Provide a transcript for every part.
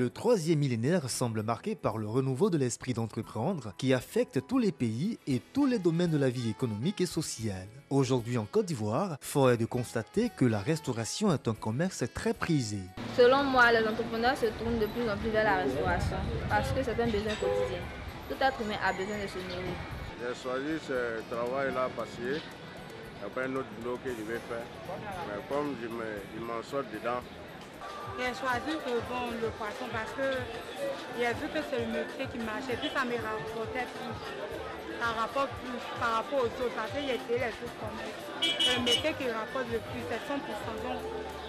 Le troisième millénaire semble marqué par le renouveau de l'esprit d'entreprendre qui affecte tous les pays et tous les domaines de la vie économique et sociale. Aujourd'hui en Côte d'Ivoire, fort est de constater que la restauration est un commerce très prisé. Selon moi, les entrepreneurs se tournent de plus en plus vers la restauration parce que c'est un besoin quotidien. Tout être humain a besoin de se nourrir. J'ai choisi ce travail-là parce que après un autre boulot que je vais faire. Mais comme je m'en sors dedans. J'ai choisi le poisson parce que j'ai vu que c'est le métier qui marchait. Puis ça me rapportait plus. Ça rapporte plus par rapport aux autres. Parce que j'ai essayé les autres commerces. C'est le métier qui rapporte le plus, c'est 100%. Donc,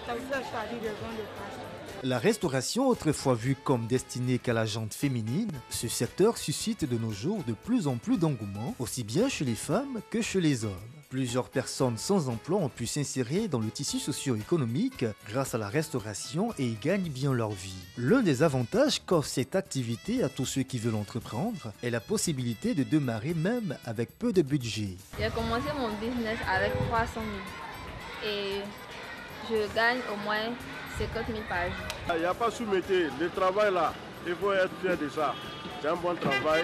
ça veut dire que j'ai choisi de vendre le poisson. La restauration, autrefois vue comme destinée qu'à la gente féminine, ce secteur suscite de nos jours de plus en plus d'engouement, aussi bien chez les femmes que chez les hommes. Plusieurs personnes sans emploi ont pu s'insérer dans le tissu socio-économique grâce à la restauration et y gagnent bien leur vie. L'un des avantages qu'offre cette activité à tous ceux qui veulent entreprendre est la possibilité de démarrer même avec peu de budget. J'ai commencé mon business avec 300 000 et je gagne au moins 50 000 par jour. Il n'y a pas sous-métier. Le travail là, il faut être fier de ça. C'est un bon travail.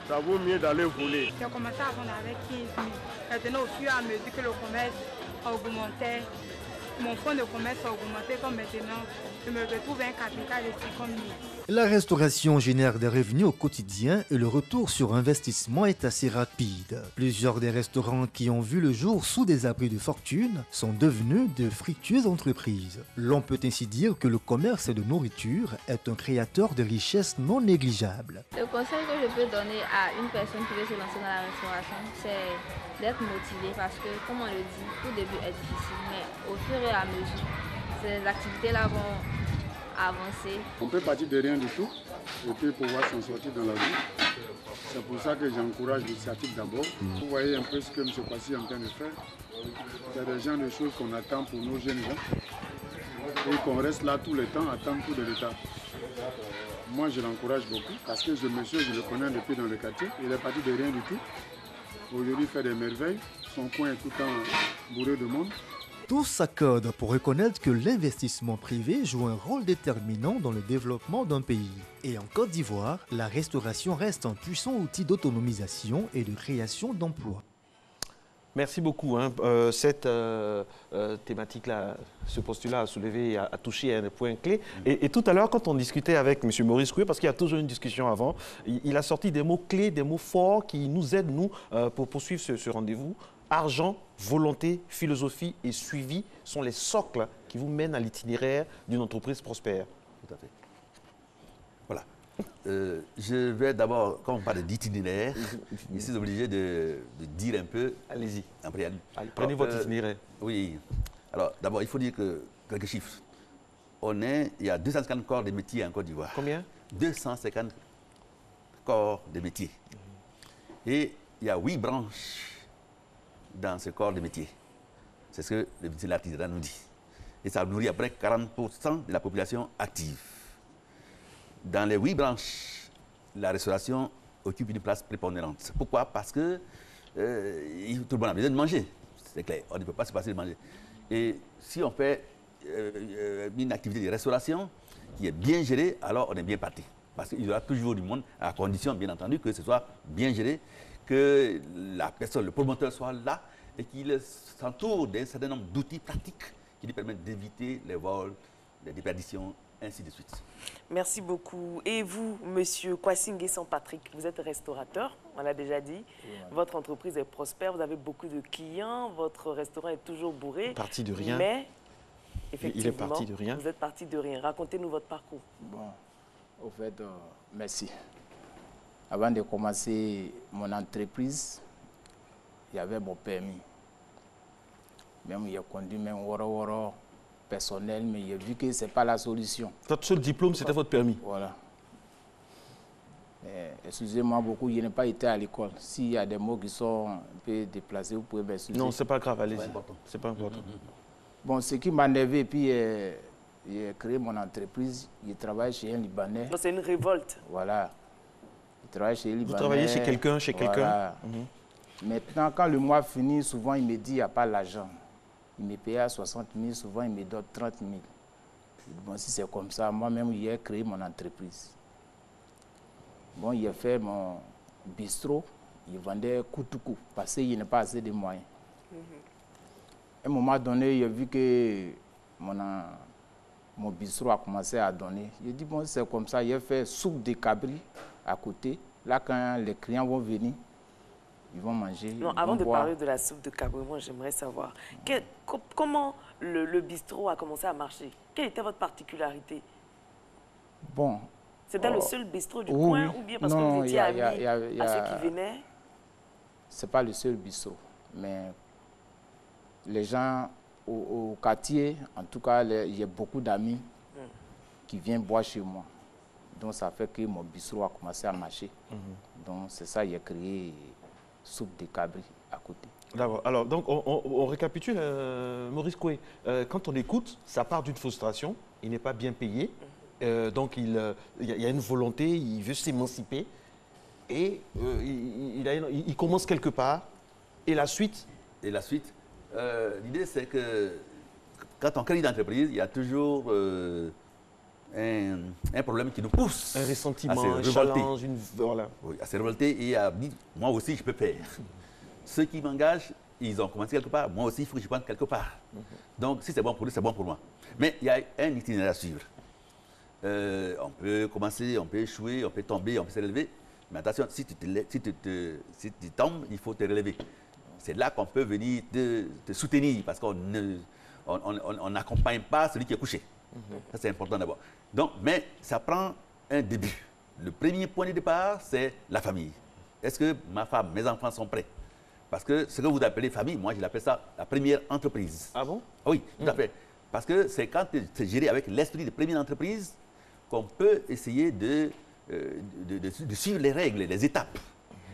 Ça vaut mieux d'aller voler. J'ai commencé à vendre avec 15 000. Maintenant, au fur et à mesure que le commerce augmentait, mon fonds de commerce a augmenté comme maintenant, je me retrouve un capital de 50 000. La restauration génère des revenus au quotidien et le retour sur investissement est assez rapide. Plusieurs des restaurants qui ont vu le jour sous des abris de fortune sont devenus de fructueuses entreprises. L'on peut ainsi dire que le commerce de nourriture est un créateur de richesses non négligeables. Le conseil que je peux donner à une personne qui veut se lancer dans la restauration, c'est d'être motivé parce que, comme on le dit, tout début est difficile, mais au fur et à mesure, ces activités-là vont avancer. On peut partir de rien du tout et puis pouvoir s'en sortir dans la vie. C'est pour ça que j'encourage l'initiative d'abord. Vous voyez un peu ce que M. Kwasi est en train de faire. C'est des genres de choses qu'on attend pour nos jeunes gens et qu'on reste là tout le temps, attendre tout de l'État. Moi, je l'encourage beaucoup parce que ce monsieur, je le connais depuis dans le quartier. Il est parti de rien du tout. Aujourd'hui, il fait des merveilles. Son coin est tout le temps bourré de monde. Tous s'accordent pour reconnaître que l'investissement privé joue un rôle déterminant dans le développement d'un pays. Et en Côte d'Ivoire, la restauration reste un puissant outil d'autonomisation et de création d'emplois. Merci beaucoup. Cette thématique-là, ce postulat a soulevé, a touché à un point clé. Et tout à l'heure, quand on discutait avec M. Maurice Coué, parce qu'il y a toujours une discussion avant, il a sorti des mots clés, des mots forts qui nous aident, nous, pour poursuivre ce rendez-vous. Argent, volonté, philosophie et suivi sont les socles qui vous mènent à l'itinéraire d'une entreprise prospère. Tout à fait. Voilà. Je vais d'abord, comme on parle d'itinéraire, je suis obligé de dire un peu. Allez-y. Prenez votre itinéraire. Oui. Alors, d'abord, il faut dire que quelques chiffres. Il y a 250 corps de métiers en Côte d'Ivoire. Combien? 250 corps de métiers. Et il y a 8 branches dans ce corps de métier. C'est ce que le ministère de l'Artisanat nous dit. Et ça nourrit à peu près 40% de la population active. Dans les 8 branches, la restauration occupe une place prépondérante. Pourquoi? Parce que tout le monde a besoin de manger. C'est clair, on ne peut pas se passer de manger. Et si on fait une activité de restauration qui est bien gérée, alors on est bien parti. Parce qu'il y aura toujours du monde, à condition, bien entendu, que ce soit bien géré, que la personne, le promoteur soit là et qu'il s'entoure d'un certain nombre d'outils pratiques qui lui permettent d'éviter les vols, les déperditions, ainsi de suite. Merci beaucoup. Et vous, monsieur Kwasi Nguessan Patrick, vous êtes restaurateur, on l'a déjà dit. Oui. Votre entreprise est prospère, vous avez beaucoup de clients, votre restaurant est toujours bourré. Parti de rien. Mais, effectivement, il est parti de rien. Vous êtes parti de rien. Racontez-nous votre parcours. Bon, au fait, merci. Avant de commencer mon entreprise, il y avait mon permis. Même il a conduit même woro personnel, mais il a vu que ce n'est pas la solution. Votre seul diplôme, c'était votre permis? Voilà. Excusez-moi beaucoup, je n'ai pas été à l'école. S'il y a des mots qui sont un peu déplacés, vous pouvez m'excuser. Non, ce n'est pas grave, allez-y. C'est pas important. Bon, ce qui m'a énervé, puis j'ai créé mon entreprise. Je travaille chez un Libanais. C'est une révolte. Voilà. Je travaille chez un Libanais. Vous travaillez chez quelqu'un, Voilà. Maintenant, quand le mois finit, souvent, il me dit qu'il n'y a pas l'argent. Il me paye à 60 000, souvent, il me donne 30 000. Bon, si c'est comme ça, moi-même, j'ai créé mon entreprise. Bon, j'ai fait mon bistrot, il vendait coup parce qu'il n'y a pas assez de moyens. À un moment donné, j'ai vu que mon bistrot a commencé à donner. J'ai dit, bon, c'est comme ça, j'ai fait soupe de cabri à côté. Là, quand les clients vont venir, ils vont manger. Non, avant de parler de la soupe de cabri, moi, j'aimerais savoir comment le bistrot a commencé à marcher. Quelle était votre particularité? Bon. C'était le seul bistrot du coin ou bien parce que vous étiez amis à ceux qui venaient? Ce n'est pas le seul bistrot, mais les gens au quartier, en tout cas, il y a beaucoup d'amis qui viennent boire chez moi. Donc, ça fait que mon bistrot a commencé à marcher. Donc, c'est ça, j'ai créé soupe de cabri à côté. D'accord. Alors, donc, on récapitule, Maurice Koué. Quand on écoute, ça part d'une frustration. Il n'est pas bien payé. Donc, il y a une volonté, il veut s'émanciper. Et il commence quelque part. Et la suite? Et la suite, l'idée, c'est que quand on crée une entreprise, il y a toujours un problème qui nous pousse un ressentiment, à se révolter. Challenge, voilà. Oui, à se révolter et à dire, moi aussi, je peux faire. Ceux qui m'engagent, ils ont commencé quelque part. Moi aussi, il faut que je parte quelque part. Donc, si c'est bon pour eux, c'est bon pour moi. Mais il y a un itinéraire à suivre. On peut commencer, on peut échouer, on peut tomber, on peut se relever. Mais attention, si tu tombes, il faut te relever. C'est là qu'on peut venir te soutenir parce qu'on n'accompagne pas celui qui est couché. Ça, c'est important d'abord. Donc, mais ça prend un début. Le premier point de départ, c'est la famille. Est-ce que ma femme, mes enfants sont prêts? Parce que ce que vous appelez famille, moi, je l'appelle ça la première entreprise. Ah bon? Oui, tout à fait. Parce que c'est quand c'est géré avec l'esprit de première entreprise qu'on peut essayer de suivre les règles, les étapes.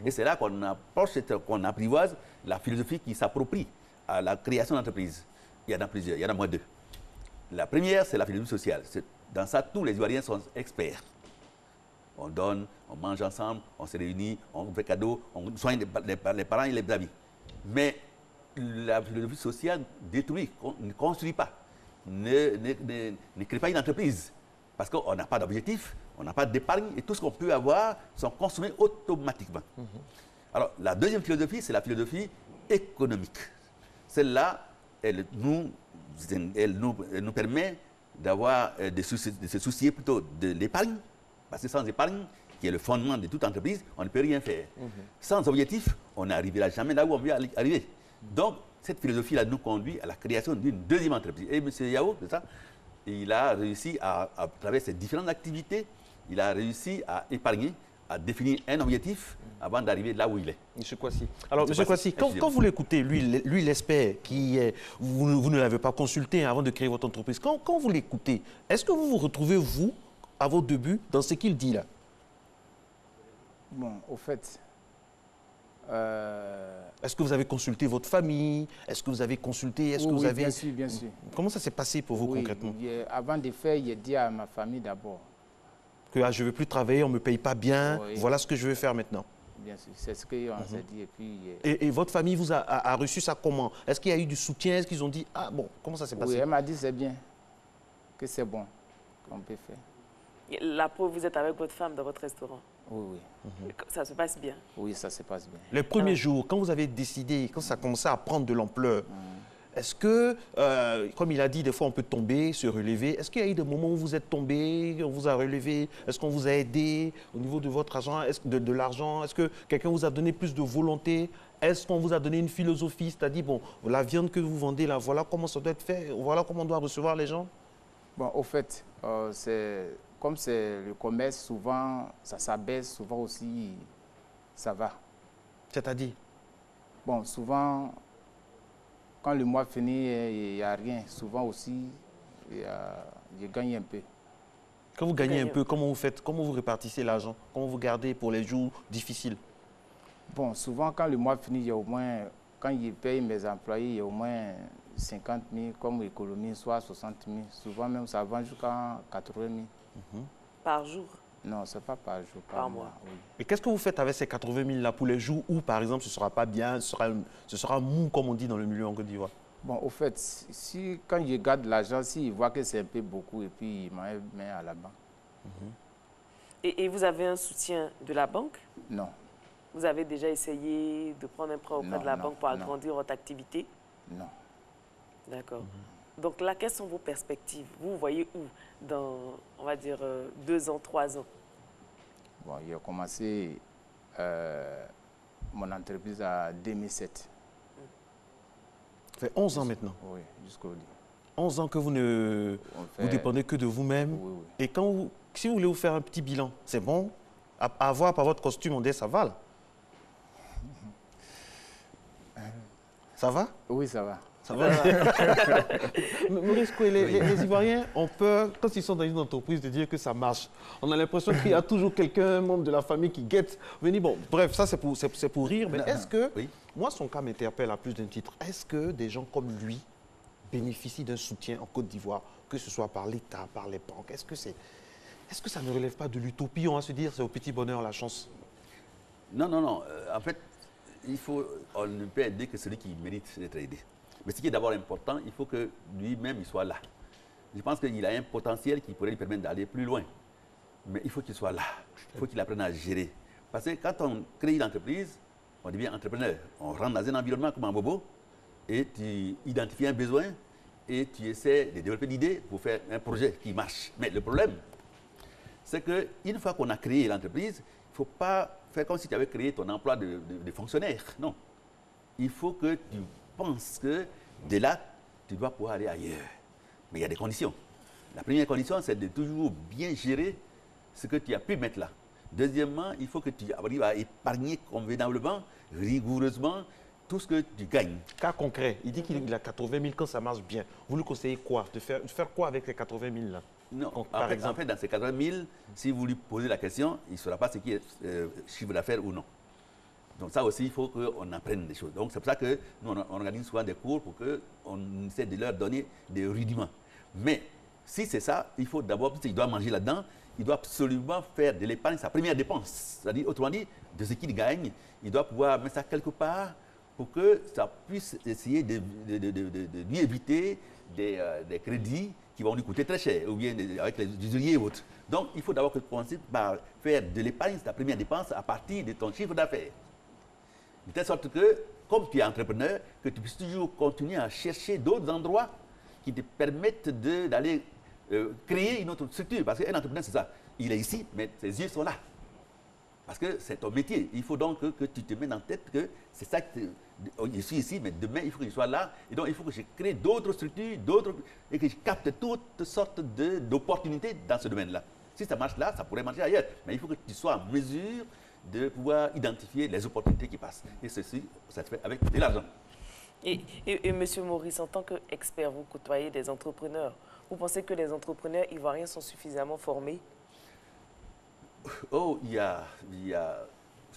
Et c'est là qu'on approche, qu'on apprivoise la philosophie qui s'approprie à la création d'entreprise. Il y en a plusieurs, il y en a moins deux. La première, c'est la philosophie sociale. Dans ça, tous les Ivoiriens sont experts. On donne, on mange ensemble, on se réunit, on fait cadeau, on soigne les parents et les amis. Mais la philosophie sociale détruit, ne construit pas, ne crée pas une entreprise. Parce qu'on n'a pas d'objectif, on n'a pas d'épargne et tout ce qu'on peut avoir sont consommés automatiquement. Alors, la deuxième philosophie, c'est la philosophie économique. Celle-là, elle nous permet d'avoir, de se soucier plutôt de l'épargne, parce que sans épargne, qui est le fondement de toute entreprise, on ne peut rien faire. Sans objectif, on n'arrivera jamais là où on veut arriver. Donc, cette philosophie-là nous conduit à la création d'une deuxième entreprise. Et M. Yao, c'est ça, il a réussi, à travers ses différentes activités, il a réussi à épargner, à définir un objectif avant d'arriver là où il est. M. Kwasi. Alors, M. Kwasi, quand vous l'écoutez, lui l'expert, vous ne l'avez pas consulté avant de créer votre entreprise, quand vous l'écoutez, est-ce que vous vous retrouvez, vous, à vos débuts, dans ce qu'il dit là? Bon, au fait... Est-ce que vous avez consulté votre famille? Est-ce que vous avez consulté? Est-ce que vous avez... bien sûr, bien sûr. Comment ça s'est passé pour vous concrètement? Avant de faire, j'ai dit à ma famille d'abord. Que je ne veux plus travailler, on ne me paye pas bien, voilà ce que je veux faire maintenant. Bien sûr, c'est ce qu'on s'est dit. Et votre famille vous a reçu ça comment? Est-ce qu'il y a eu du soutien? Est-ce qu'ils ont dit, ah bon, comment ça s'est passé? Oui, elle m'a dit c'est bien, que c'est bon, qu'on peut faire. La preuve, vous êtes avec votre femme dans votre restaurant? Oui, oui. Ça se passe bien? Oui, ça se passe bien. Les premiers jours, quand vous avez décidé, quand ça a commencé à prendre de l'ampleur, est-ce que, comme il a dit, des fois on peut tomber, se relever, est-ce qu'il y a eu des moments où vous êtes tombé, on vous a relevé, est-ce qu'on vous a aidé au niveau de votre argent, de l'argent, est-ce que quelqu'un vous a donné plus de volonté, est-ce qu'on vous a donné une philosophie, c'est-à-dire, bon, la viande que vous vendez là, voilà comment ça doit être fait, voilà comment on doit recevoir les gens? Bon, au fait, comme c'est le commerce, souvent, ça s'abaisse, souvent aussi, ça va. C'est-à-dire? Bon, souvent, quand le mois finit, il n'y a rien. Souvent aussi, je gagne un peu. Quand vous gagnez un peu, comment vous faites? Comment vous répartissez l'argent? Comment vous gardez pour les jours difficiles? Bon, souvent, quand le mois finit, il y a au moins, quand je paye mes employés, il y a au moins 50 000 comme économie, soit 60 000. Souvent même, ça va jusqu'à 80 000. Par jour? Non, ce n'est pas par jour, par mois. Oui. Et qu'est-ce que vous faites avec ces 80 000 là pour les jours où, par exemple, ce ne sera pas bien, ce sera mou, comme on dit dans le milieu en Côte d'Ivoire? Bon, au fait, quand je garde l'argent, s'il voit que c'est un peu beaucoup, et puis il m'en met à la banque. Et vous avez un soutien de la banque? Non. Vous avez déjà essayé de prendre un prêt auprès de la banque pour agrandir votre activité? Non. D'accord. Donc là, quelles sont vos perspectives? Vous voyez où dans, on va dire, 2 ans, 3 ans? Bon, j'ai commencé mon entreprise en 2007. Ça fait 11 ans maintenant? Oui, jusqu'au bout. 11 ans que vous ne dépendez que de vous-même. Oui, oui. Et si vous voulez vous faire un petit bilan, c'est bon? À voir par votre costume, on dit ça va là? Ça va? Oui, ça va. Ça va. Maurice Koué, les Ivoiriens ont peur, quand ils sont dans une entreprise, de dire que ça marche. On a l'impression qu'il y a toujours quelqu'un, un membre de la famille qui guette venir. Bon, bref, ça c'est pour rire. Mais est-ce que, moi son cas m'interpelle à plus d'un titre, est-ce que des gens comme lui bénéficient d'un soutien en Côte d'Ivoire, que ce soit par l'État, par les banques? Est-ce que ça ne relève pas de l'utopie? On va se dire, c'est au petit bonheur la chance. Non, non, non. En fait, on ne peut aider que celui qui mérite d'être aidé. Mais ce qui est d'abord important, il faut que lui-même il soit là. Je pense qu'il a un potentiel qui pourrait lui permettre d'aller plus loin. Mais il faut qu'il soit là. Il faut qu'il apprenne à gérer. Parce que quand on crée une entreprise, on devient entrepreneur. On rentre dans un environnement comme un bobo et tu identifies un besoin et tu essaies de développer l'idée pour faire un projet qui marche. Mais le problème, c'est qu'une fois qu'on a créé l'entreprise, il ne faut pas faire comme si tu avais créé ton emploi de fonctionnaire. Non. Il faut que tu penses que de là, tu dois pouvoir aller ailleurs. Mais il y a des conditions. La première condition, c'est de toujours bien gérer ce que tu as pu mettre là. Deuxièmement, il faut que tu arrives à épargner convenablement, rigoureusement, tout ce que tu gagnes. Cas concret, il dit qu'il a 80 000 quand ça marche bien. Vous lui conseillez quoi? De faire quoi avec les 80 000 là? Non, en fait, dans ces 80 000, si vous lui posez la question, il ne saura pas ce qui est chiffre d'affaires ou non. Donc ça aussi, il faut qu'on apprenne des choses. Donc c'est pour ça que nous, on organise souvent des cours pour qu'on essaie de leur donner des rudiments. Mais si c'est ça, il faut d'abord, puisqu'il doit manger là-dedans, il doit absolument faire de l'épargne sa première dépense. C'est-à-dire, autrement dit, de ce qu'il gagne, il doit pouvoir mettre ça quelque part pour que ça puisse essayer de lui éviter des crédits qui vont lui coûter très cher, ou bien avec les usuriers et autres. Donc, il faut d'abord que tu commences par faire de l'épargne ta première dépense à partir de ton chiffre d'affaires. De telle sorte que, comme tu es entrepreneur, que tu puisses toujours continuer à chercher d'autres endroits qui te permettent d'aller créer une autre structure. Parce qu'un entrepreneur, c'est ça. Il est ici, mais ses yeux sont là. Parce que c'est ton métier. Il faut donc que tu te mettes en tête que c'est ça que je suis ici, mais demain, il faut que je sois là. Et donc, il faut que je crée d'autres structures, et que je capte toutes sortes d'opportunités dans ce domaine-là. Si ça marche là, ça pourrait marcher ailleurs. Mais il faut que tu sois en mesure de pouvoir identifier les opportunités qui passent. Et ceci, ça se fait avec de l'argent. Et M. Maurice, en tant qu'expert, vous côtoyez des entrepreneurs. Vous pensez que les entrepreneurs ivoiriens sont suffisamment formés? Oh, il y a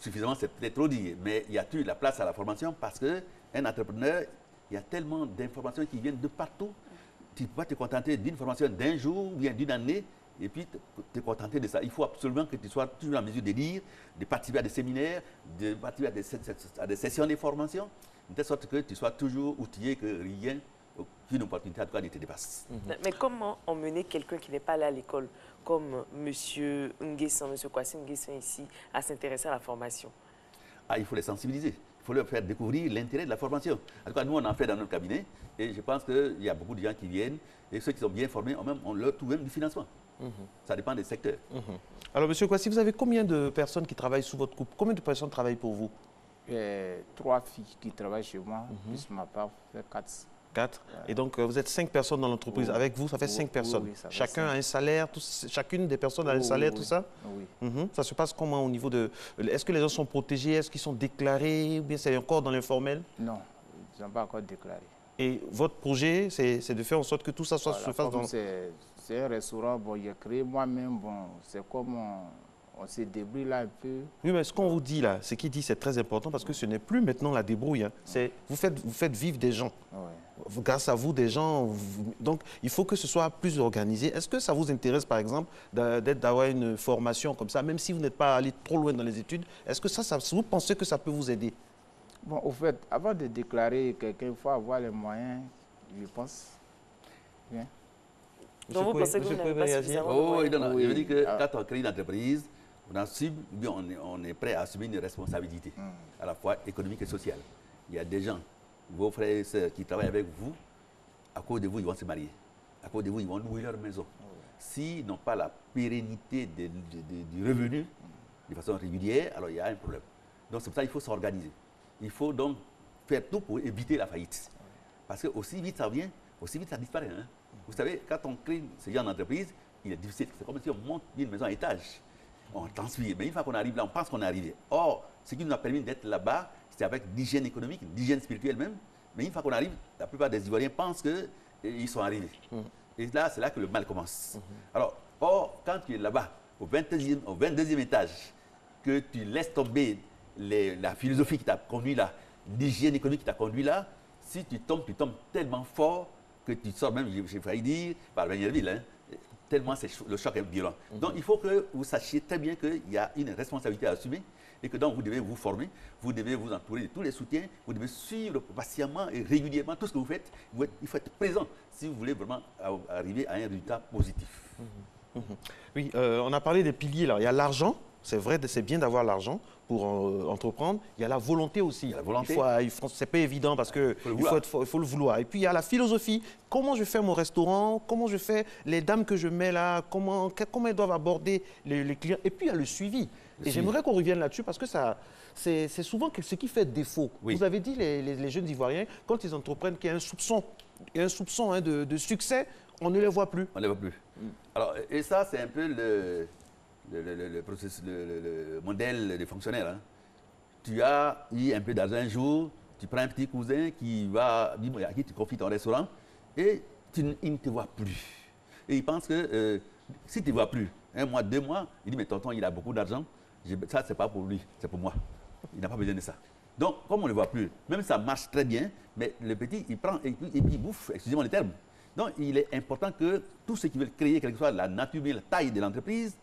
suffisamment, c'est peut-être trop dit, mais il y a eu la place à la formation parce qu'un entrepreneur, il y a tellement d'informations qui viennent de partout. Tu ne peux pas te contenter d'une formation d'un jour ou bien d'une année et puis te contenter de ça. Il faut absolument que tu sois toujours en mesure de lire, de participer à des séminaires, de participer à des sessions de formation, de telle sorte que tu sois toujours outillé, que rien, aucune opportunité en tout cas ne te dépasse. Mais comment emmener quelqu'un qui n'est pas allé à l'école, comme M. Nguessan, M. Kwasi Nguessan ici, à s'intéresser à la formation? Il faut les sensibiliser. Il faut leur faire découvrir l'intérêt de la formation. En tout cas, nous, on en fait dans notre cabinet. Et je pense qu'il y a beaucoup de gens qui viennent. Et ceux qui sont bien formés, on leur trouve même du financement. Ça dépend des secteurs. Alors, M. Kwasi, vous avez combien de personnes qui travaillent sous votre coupe? Combien de personnes travaillent pour vous? 3 filles qui travaillent chez moi, plus ma part, fait 4. 4. Et donc, vous êtes 5 personnes dans l'entreprise. Avec vous, ça fait 5 personnes. Oui, ça fait Chacun 5. a un salaire, chacune des personnes a un salaire, tout ça? Oui. Ça se passe comment au niveau de... Est-ce que les gens sont protégés? Est-ce qu'ils sont déclarés? Ou bien c'est encore dans l'informel? Non, ils ne sont pas encore déclarés. Et votre projet, c'est de faire en sorte que tout ça se fasse dans... C'est un restaurant, bon, j'ai créé moi-même, bon, c'est comme on se débrouille là un peu. Oui, mais ce qu'on vous dit là, ce qu'il dit, c'est très important parce que ce n'est plus maintenant la débrouille. Hein. Vous faites vivre des gens. grâce à vous, des gens... Donc, il faut que ce soit plus organisé. Est-ce que ça vous intéresse, par exemple, d'avoir une formation comme ça, même si vous n'êtes pas allé trop loin dans les études? Est-ce que vous pensez que ça peut vous aider? Bon, au fait, avant de déclarer quelqu'un, il faut avoir les moyens, je pense. Bien. Donc, vous pensez que vous n'avez pas suffisamment de moyens? Je veux dire que quand on crée une entreprise, on est prêt à assumer une responsabilité, à la fois économique et sociale. Il y a des gens, vos frères et sœurs qui travaillent avec vous, à cause de vous, ils vont se marier. À cause de vous, ils vont louer leur maison. S'ils n'ont pas la pérennité du revenu de façon régulière, alors il y a un problème. Donc c'est pour ça qu'il faut s'organiser. Il faut donc faire tout pour éviter la faillite. Parce que aussi vite ça vient, aussi vite ça disparaît. Hein. Vous savez, quand on crée ce genre d'entreprise, il est difficile. C'est comme si on monte une maison à étage. On transpire. Mais une fois qu'on arrive là, on pense qu'on est arrivé. Or, ce qui nous a permis d'être là-bas, c'est avec l'hygiène économique, l'hygiène spirituelle même. Mais une fois qu'on arrive, la plupart des Ivoiriens pensent qu'ils sont arrivés. Et là, c'est là que le mal commence. Alors, quand tu es là-bas, au 22e étage, que tu laisses tomber la philosophie qui t'a conduit là, l'hygiène économique qui t'a conduit là, si tu tombes tellement fort que tu sors même, j'ai failli dire, par le ville, hein, tellement le choc est violent. Donc, il faut que vous sachiez très bien qu'il y a une responsabilité à assumer et que donc vous devez vous former, vous devez vous entourer de tous les soutiens, vous devez suivre patiemment et régulièrement tout ce que vous faites. Il faut être présent si vous voulez vraiment arriver à un résultat positif. Oui, on a parlé des piliers là. Il y a l'argent, c'est vrai, c'est bien d'avoir l'argent pour entreprendre. Il y a la volonté aussi. Il y a la volonté. C'est pas évident parce qu'il faut le vouloir. Et puis il y a la philosophie. Comment je fais mon restaurant? Comment je fais les dames que je mets là? Comment elles doivent aborder les clients? Et puis il y a le suivi. Et j'aimerais qu'on revienne là-dessus parce que c'est souvent ce qui fait défaut. Oui. Vous avez dit, les jeunes Ivoiriens, quand ils entreprennent qu'il y a un soupçon de succès, on ne les voit plus. On ne les voit plus. Alors, et ça, c'est un peu le modèle des fonctionnaires. Hein. Tu as eu un peu d'argent un jour, tu prends un petit cousin à qui tu confies ton restaurant et il ne te voit plus. Et il pense que si tu ne te vois plus, 1 mois, 2 mois, il dit mais tonton, il a beaucoup d'argent, ça c'est pas pour lui, c'est pour moi. Il n'a pas besoin de ça. Donc, comme on ne le voit plus, même ça marche très bien, mais le petit, il prend et puis il bouffe, excusez-moi le terme. Donc, il est important que tous ceux qui veulent créer, quelle que soit la nature, la taille de l'entreprise,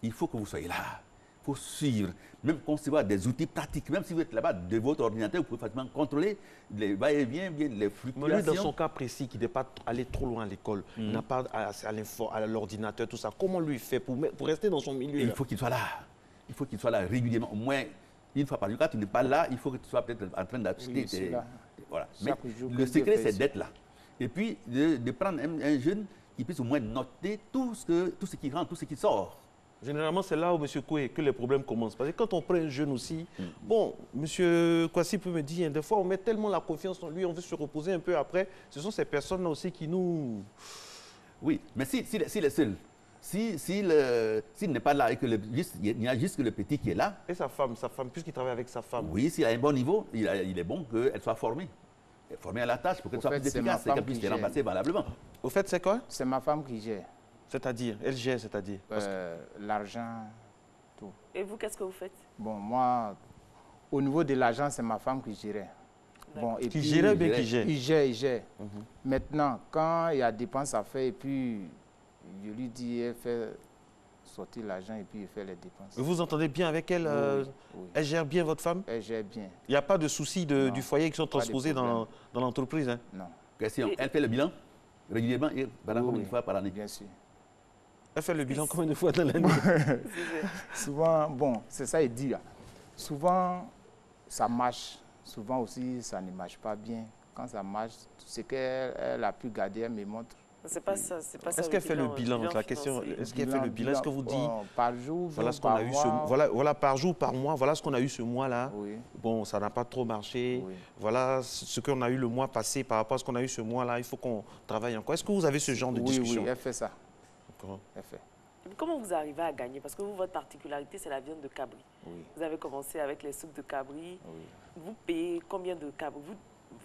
il faut que vous soyez là. Il faut suivre, même concevoir des outils pratiques. Même si vous êtes là-bas de votre ordinateur, vous pouvez facilement contrôler les va-et-vient, les fluctuations. Mais lui, dans son cas précis, qui n'est pas allé trop loin à l'école, il n'a pas à l'ordinateur, tout ça, comment lui fait pour rester dans son milieu? Il faut qu'il soit là. Il faut qu'il soit là régulièrement. Au moins, une fois par jour, quand tu n'es pas là, il faut que tu sois peut-être en train d'acheter. Voilà. Mais le secret, c'est d'être là. Et puis, de prendre un jeune qui puisse au moins noter tout ce qui rentre, tout ce qui sort. Généralement, c'est là où, M. Koué, que les problèmes commencent. Parce que quand on prend un jeune aussi, bon, M. Kwasi peut me dire, des fois, on met tellement la confiance en lui, on veut se reposer un peu après. Ce sont ces personnes-là aussi qui nous... Oui, mais s'il est seul, s'il n'est pas là et qu'il n'y a juste que le petit qui est là... Et sa femme, puisqu'il travaille avec sa femme. Oui, s'il a un bon niveau, il est bon qu'elle soit formée. Formée à la tâche pour qu'elle soit plus efficace et qu'elle puisse se remplacer valablement. Au fait, c'est quoi? C'est ma femme qui gère. C'est-à-dire, elle gère, c'est-à-dire l'argent, tout. Et vous, qu'est-ce que vous faites? Bon, moi, au niveau de l'argent, c'est ma femme qui gérait. Bon, et qui gérait ou bien qui gère? Il gère. Maintenant, quand il y a dépenses à faire, et puis je lui dis, elle fait sortir l'argent et puis il fait les dépenses. Vous entendez bien avec elle? Oui. Elle gère bien, votre femme? Elle gère bien. Il n'y a pas de soucis du foyer qui sont transposés dans l'entreprise, hein? Non. Question, elle fait le bilan régulièrement et une fois par année? Bien sûr. Elle fait le bilan combien de fois dans l'année? Souvent, bon, c'est ça il dit là. Souvent, ça marche. Souvent aussi, ça ne marche pas bien. Quand ça marche, ce qu'elle a pu garder, elle me montre. C'est pas ça. Est-ce qu'elle fait le bilan? La question, est-ce qu'elle fait le bilan? Est-ce que vous dites par jour, voilà ce qu'on a eu voilà par jour, par mois, voilà ce qu'on a eu ce mois-là. Oui. Bon, ça n'a pas trop marché. Oui. Voilà ce qu'on a eu le mois passé par rapport à ce qu'on a eu ce mois-là. Il faut qu'on travaille encore. Est-ce que vous avez ce genre de discussion? Oui, elle fait ça. Elle fait. Comment vous arrivez à gagner? Parce que vous, votre particularité, c'est la viande de cabri. Oui. Vous avez commencé avec les soupes de cabri. Oui. Vous payez combien de cabri?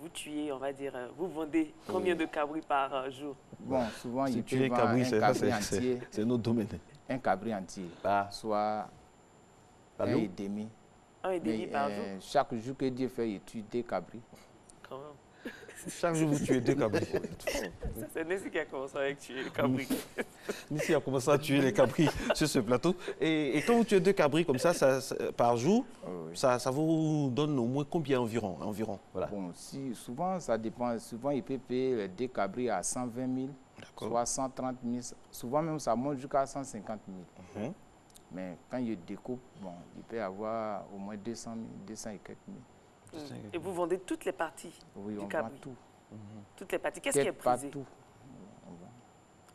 Vous tuez, on va dire, vous vendez combien de cabri par jour? Bon, souvent, il tuer cabri, c'est notre domaine. Un cabri entier, soit 1,5. 1,5 par jour? Chaque jour que Dieu fait, il tue 2 cabris. Quand même. Chaque jour, vous tuez 2 cabris. C'est Nessie qui a commencé avec tuer les cabris. Nessie a commencé à tuer les cabris sur ce plateau. Et quand vous tuez 2 cabris comme ça, par jour, ça vous donne au moins combien environ, Voilà. Bon, souvent, ça dépend. Souvent, il peut payer les 2 cabris à 120 000, soit 130 000. Souvent, même, ça monte jusqu'à 150 000. Mais quand il découpe, bon, il peut avoir au moins 200 000, 200 et quelques mille. Et vous vendez toutes les parties oui, du on cabri? vend tout. Toutes les parties. Qu'est-ce qui est prisé? Tout.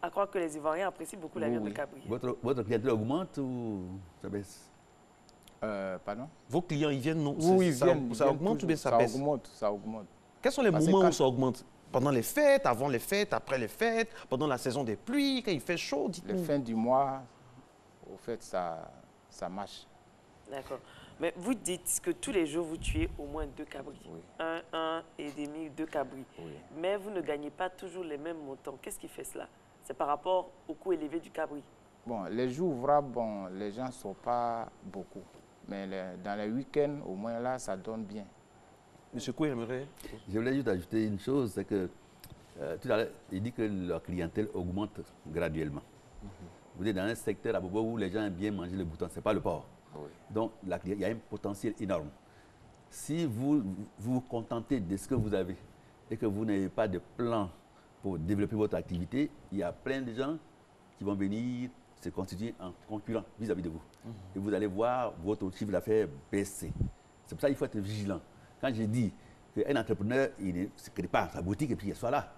À croire que les Ivoiriens apprécient beaucoup la viande de cabri. Votre clientèle augmente ou ça baisse? Pardon? Vos clients, ils viennent, non? Oui, ça augmente ou bien ça baisse? Ça augmente. Quels sont les moments où ça augmente? Pendant les fêtes, avant les fêtes, après les fêtes, pendant la saison des pluies, quand il fait chaud, dites-nous. La fin du mois, au fait, ça marche. D'accord. Mais vous dites que tous les jours, vous tuez au moins 2 cabris. Oui. 1 et demi, 2 cabris. Oui. Mais vous ne gagnez pas toujours les mêmes montants. Qu'est-ce qui fait cela? C'est par rapport au coût élevé du cabri. Bon, les jours ouvrables, bon, les gens ne sont pas beaucoup. Mais dans les week-ends, au moins là, ça donne bien. Monsieur Koué aimerait... Je voulais juste ajouter une chose, c'est que tout à l'heure, il dit que leur clientèle augmente graduellement. Vous êtes dans un secteur à Bobo où les gens aiment bien manger le bouton, ce n'est pas le porc. Oui. Donc, il y a un potentiel énorme. Si vous vous contentez de ce que vous avez et que vous n'avez pas de plan pour développer votre activité, il y a plein de gens qui vont venir se constituer en concurrent vis-à-vis de vous. Et vous allez voir votre chiffre d'affaires baisser. C'est pour ça qu'il faut être vigilant. Quand je dis qu'un entrepreneur, il ne se crée pas sa boutique et puis il soit là.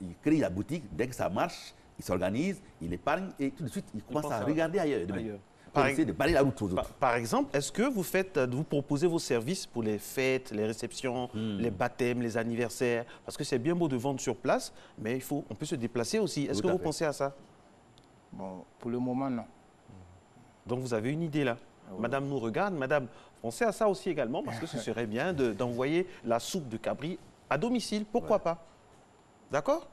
Il crée la boutique, dès que ça marche, il s'organise, il épargne et tout de suite, il commence à regarder ailleurs. Pour essayer de balayer la route aux autres. Par exemple, est-ce que vous proposez vos services pour les fêtes, les réceptions, les baptêmes, les anniversaires? Parce que c'est bien beau de vendre sur place, mais on peut se déplacer aussi. Est-ce que vous pensez à ça? Bon, pour le moment, non. Donc vous avez une idée là. Oui. Madame nous regarde. Madame, pensez à ça aussi également, parce que ce serait bien d'envoyer la soupe de cabri à domicile. Pourquoi pas? D'accord?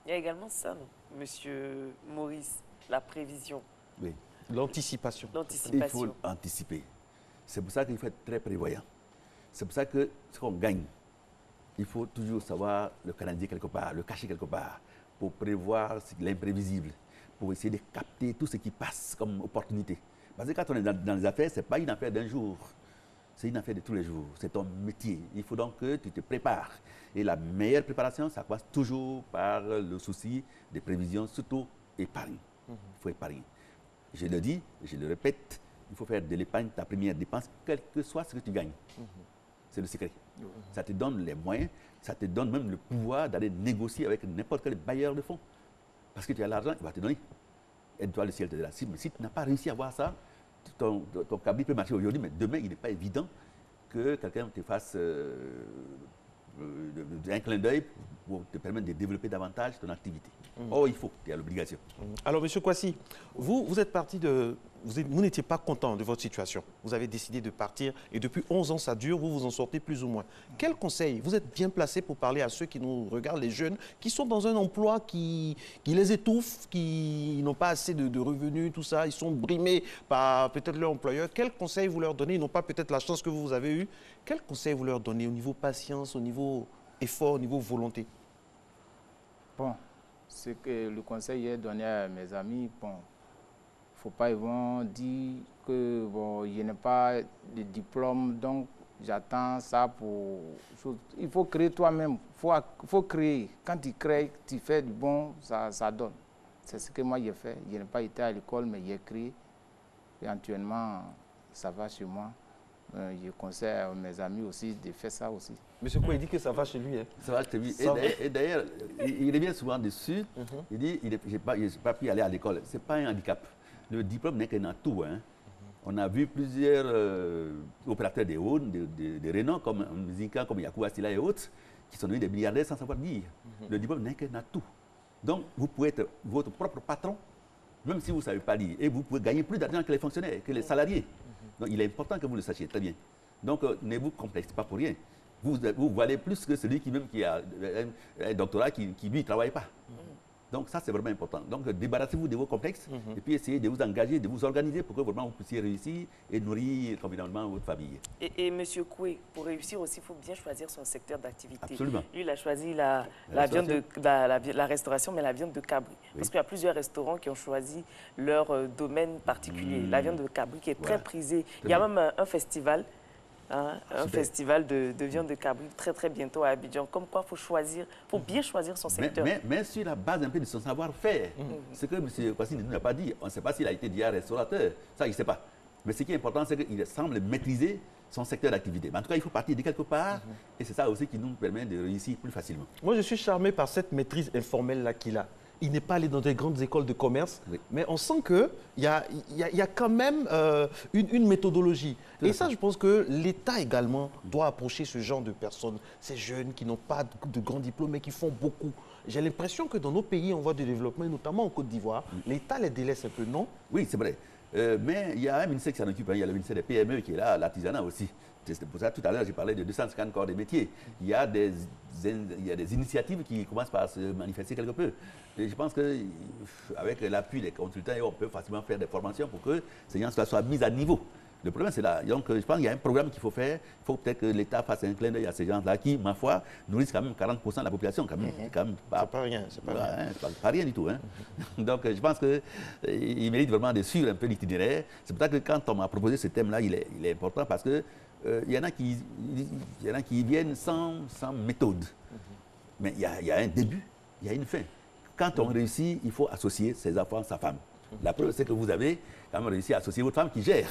Il y a également ça, non, Monsieur Maurice, la prévision. Oui. L'anticipation. Il faut anticiper. C'est pour ça qu'il faut être très prévoyant. C'est pour ça que ce qu'on gagne, il faut toujours savoir le canaliser quelque part, le cacher quelque part, pour prévoir l'imprévisible, pour essayer de capter tout ce qui passe comme opportunité. Parce que quand on est dans les affaires, ce n'est pas une affaire d'un jour, c'est une affaire de tous les jours, c'est ton métier. Il faut donc que tu te prépares. Et la meilleure préparation, ça passe toujours par le souci des prévisions, surtout épargne. Il faut épargner. Je le dis, je le répète, il faut faire de l'épargne ta première dépense, quel que soit ce que tu gagnes. C'est le secret. Ça te donne les moyens, ça te donne même le pouvoir d'aller négocier avec n'importe quel bailleur de fonds. Parce que tu as l'argent, il va te donner. Aide-toi, le ciel te donnera. Mais si tu n'as pas réussi à avoir ça, ton cabri peut marcher aujourd'hui, mais demain, il n'est pas évident que quelqu'un te fasse un clin d'œil pour te permettre de développer davantage ton activité. Oh, il faut, tu as l'obligation. Alors, M. Kwasi, vous êtes parti de... Vous n'étiez pas content de votre situation. Vous avez décidé de partir et depuis 11 ans, ça dure, vous vous en sortez plus ou moins. Quel conseil? Vous êtes bien placé pour parler à ceux qui nous regardent, les jeunes, qui sont dans un emploi qui les étouffe, qui n'ont pas assez de revenus, tout ça. Ils sont brimés par peut-être leur employeur. Quel conseil vous leur donnez? Ils n'ont pas peut-être la chance que vous avez eue. Quel conseil vous leur donnez au niveau patience, au niveau effort, au niveau volonté? Bon, ce que le conseil est donné à mes amis, bon, il ne faut pas ils vont dire que bon, je n'ai pas de diplôme, donc j'attends ça pour... Il faut créer toi-même, il faut créer. Quand tu crées, tu fais du bon, ça donne. C'est ce que moi j'ai fait. Je n'ai pas été à l'école, mais j'ai créé. Éventuellement, ça va chez moi. Je conseille à mes amis aussi de faire ça aussi. Monsieur Koué, il dit que ça va chez lui. Hein. Ça va chez lui. Et d'ailleurs, il revient souvent dessus. Il dit, je n'ai pas pu aller à l'école. Ce n'est pas un handicap. Le diplôme n'est qu'un atout. Hein. On a vu plusieurs opérateurs de haut, de renom, comme Zinka, comme Yakou Asila et autres, qui sont devenus des milliardaires sans savoir dire. Le diplôme n'est qu'un atout. Donc, vous pouvez être votre propre patron, même si vous ne savez pas lire. Et vous pouvez gagner plus d'argent que les fonctionnaires, que les salariés. Donc, il est important que vous le sachiez très bien. Donc, ne vous complexez pas pour rien. Vous valez plus que celui qui a un doctorat qui lui, ne travaille pas. Donc ça, c'est vraiment important. Donc débarrassez-vous de vos complexes et puis essayez de vous engager, de vous organiser pour que vraiment vous puissiez réussir et nourrir convenablement votre famille. Et M. Koué, pour réussir aussi, il faut bien choisir son secteur d'activité. Absolument. Lui, il a choisi la restauration, mais la viande de cabri. Oui. Parce qu'il y a plusieurs restaurants qui ont choisi leur domaine particulier. La viande de cabri qui est très prisée. Il y a même un festival. Un festival de viande de cabri très très bientôt à Abidjan. Comme quoi, il faut choisir, faut bien choisir son secteur. Mais sur la base un peu de son savoir-faire. Ce que M. Kwasi ne nous a pas dit, on ne sait pas s'il a été déjà restaurateur. Ça, il ne sait pas. Mais ce qui est important, c'est qu'il semble maîtriser son secteur d'activité. En tout cas, il faut partir de quelque part et c'est ça aussi qui nous permet de réussir plus facilement. Moi, je suis charmé par cette maîtrise informelle-là qu'il a. Il n'est pas allé dans des grandes écoles de commerce, mais on sent qu'il y a quand même une méthodologie. Et ça, je pense que l'État également doit approcher ce genre de personnes, ces jeunes qui n'ont pas de grands diplômes, mais qui font beaucoup. J'ai l'impression que dans nos pays en voie de développement, notamment en Côte d'Ivoire, l'État les délaisse un peu, non? Oui, c'est vrai. Mais il y a un ministère qui s'en occupe, il y a le ministère des PME qui est là, l'artisanat aussi. C'est pour ça tout à l'heure, j'ai parlé de 250 corps de métiers. Il y a des initiatives qui commencent par se manifester quelque peu. Et je pense qu'avec l'appui des consultants, on peut facilement faire des formations pour que ces gens soient mis à niveau. Le problème, c'est là. Donc, je pense qu'il y a un programme qu'il faut faire. Il faut peut-être que l'État fasse un clin d'œil à ces gens-là qui, ma foi, nourrissent quand même 40% de la population. Quand même, c'est pas rien. C'est pas rien du tout. Hein. Donc, je pense qu'il mérite vraiment de suivre un peu l'itinéraire. C'est pour ça que quand on m'a proposé ce thème-là, il est important parce que il y en a qui viennent sans méthode. Mais il y a un début, il y a une fin. Quand on réussit, il faut associer ses enfants, sa femme. La preuve, c'est que vous avez quand même réussi à associer votre femme qui gère.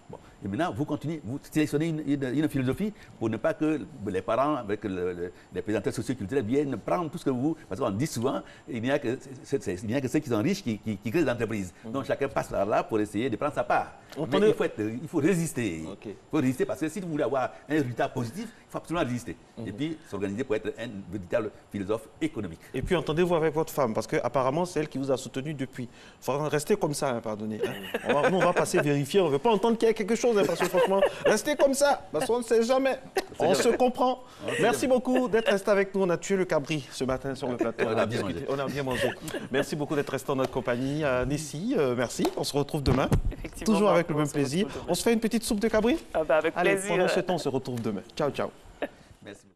Bon. Et maintenant, vous continuez, vous sélectionnez une philosophie pour ne pas que les parents, avec les présenteurs socioculturels, viennent prendre tout ce que vous... Parce qu'on dit souvent, il n'y a que ceux qui sont riches qui créent des entreprises. Donc chacun passe par là pour essayer de prendre sa part. Mais il faut résister. Il faut résister parce que si vous voulez avoir un résultat positif, il faut absolument résister. Et puis s'organiser pour être un véritable philosophe économique. Et puis entendez-vous avec votre femme, parce qu'apparemment c'est elle qui vous a soutenu depuis. Il faudra rester comme ça, hein, pardonnez. Nous, on va passer vérifier, on ne veut pas entendre qu'il y a quelque chose, hein, parce que franchement, restez comme ça, parce qu'on ne sait jamais. On se comprend. Merci beaucoup d'être resté avec nous. On a tué le cabri ce matin sur le plateau. On a bien mangé. Merci beaucoup d'être resté en notre compagnie. Nessie, merci. On se retrouve demain. Toujours avec le même plaisir. On se fait une petite soupe de cabri? Avec plaisir. Allez, pendant ce temps, on se retrouve demain. Ciao, ciao. Merci.